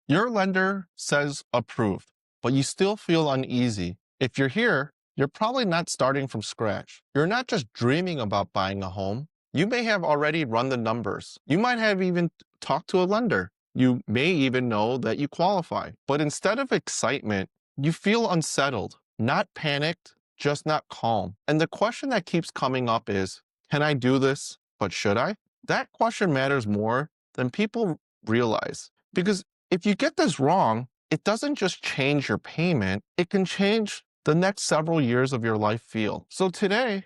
Your lender says approved, but you still feel uneasy. If you're here, you're probably not starting from scratch. You're not just dreaming about buying a home. You may have already run the numbers. You might have even talked to a lender. You may even know that you qualify. But instead of excitement, you feel unsettled, not panicked, just not calm. And the question that keeps coming up is, can I do this, but should I? That question matters more than people realize. Because if you get this wrong, it doesn't just change your payment, it can change the next several years of your life feel. So today,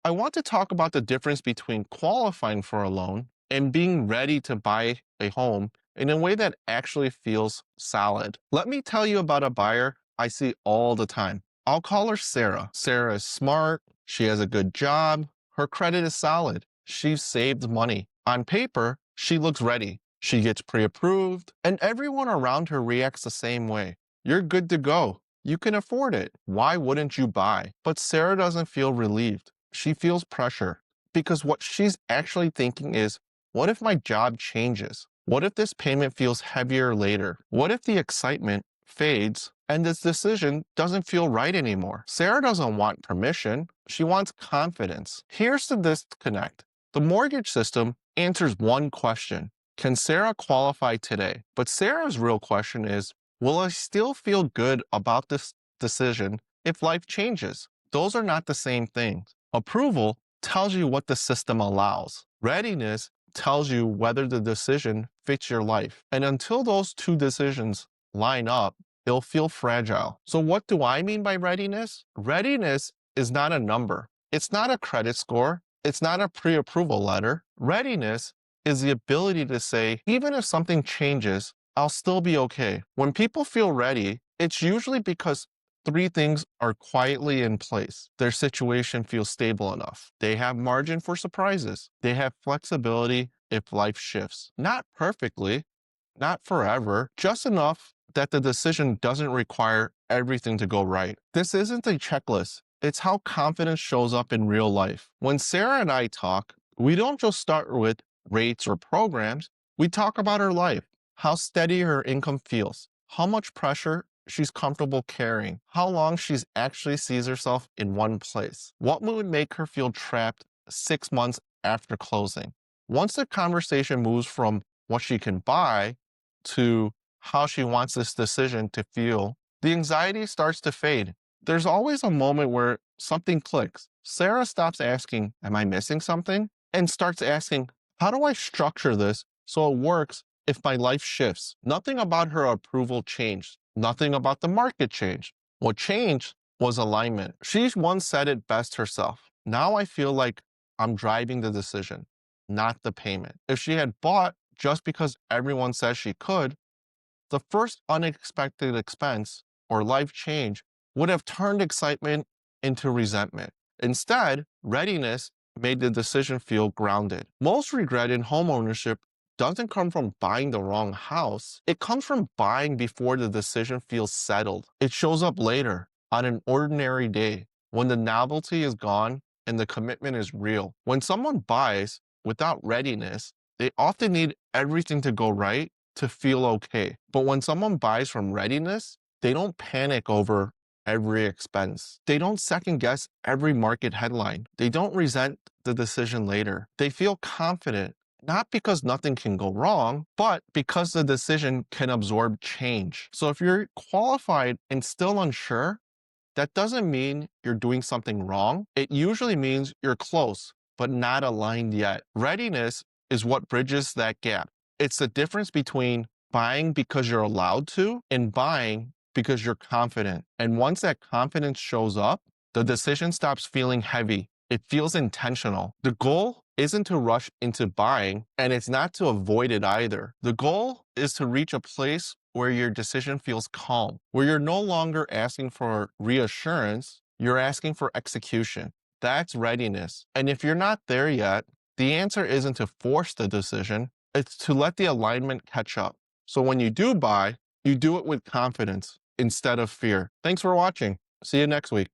I want to talk about the difference between qualifying for a loan and being ready to buy a home in a way that actually feels solid. Let me tell you about a buyer I see all the time. I'll call her Sarah. Sarah is smart, she has a good job, her credit is solid, she's saved money. On paper, she looks ready. She gets pre-approved, and everyone around her reacts the same way. You're good to go. You can afford it. Why wouldn't you buy? But Sarah doesn't feel relieved. She feels pressure because what she's actually thinking is, what if my job changes? What if this payment feels heavier later? What if the excitement fades and this decision doesn't feel right anymore? Sarah doesn't want permission. She wants confidence. Here's the disconnect. The mortgage system answers one question. Can Sarah qualify today? But Sarah's real question is, will I still feel good about this decision if life changes? Those are not the same things. Approval tells you what the system allows. Readiness tells you whether the decision fits your life. And until those two decisions line up, it'll feel fragile. So what do I mean by readiness? Readiness is not a number. It's not a credit score. It's not a pre-approval letter. Readiness is the ability to say, even if something changes, I'll still be okay. When people feel ready, it's usually because three things are quietly in place. Their situation feels stable enough. They have margin for surprises. They have flexibility if life shifts. Not perfectly, not forever, just enough that the decision doesn't require everything to go right. This isn't a checklist. It's how confidence shows up in real life. When Sarah and I talk, we don't just start with rates or programs. We talk about her life, how steady her income feels, how much pressure she's comfortable carrying, how long she's actually sees herself in one place, what would make her feel trapped 6 months after closing. Once the conversation moves from what she can buy to how she wants this decision to feel, the anxiety starts to fade. There's always a moment where something clicks. Sarah stops asking, am I missing something? And starts asking, how do I structure this so it works if my life shifts? Nothing about her approval changed. Nothing about the market changed. What changed was alignment. She once said it best herself. Now I feel like I'm driving the decision, not the payment. If she had bought just because everyone says she could, the first unexpected expense or life change would have turned excitement into resentment. Instead, readiness made the decision feel grounded. Most regret in homeownership doesn't come from buying the wrong house. It comes from buying before the decision feels settled. It shows up later on an ordinary day when the novelty is gone and the commitment is real. When someone buys without readiness, they often need everything to go right to feel okay. But when someone buys from readiness, they don't panic over every expense. They don't second guess every market headline. They don't resent the decision later. They feel confident, not because nothing can go wrong, but because the decision can absorb change. So if you're qualified and still unsure, that doesn't mean you're doing something wrong. It usually means you're close, but not aligned yet. Readiness is what bridges that gap. It's the difference between buying because you're allowed to and buying because you're confident. And once that confidence shows up, the decision stops feeling heavy. It feels intentional. The goal isn't to rush into buying, and it's not to avoid it either. The goal is to reach a place where your decision feels calm, where you're no longer asking for reassurance, you're asking for execution. That's readiness. And if you're not there yet, the answer isn't to force the decision, it's to let the alignment catch up. So when you do buy, you do it with confidence instead of fear. Thanks for watching. See you next week.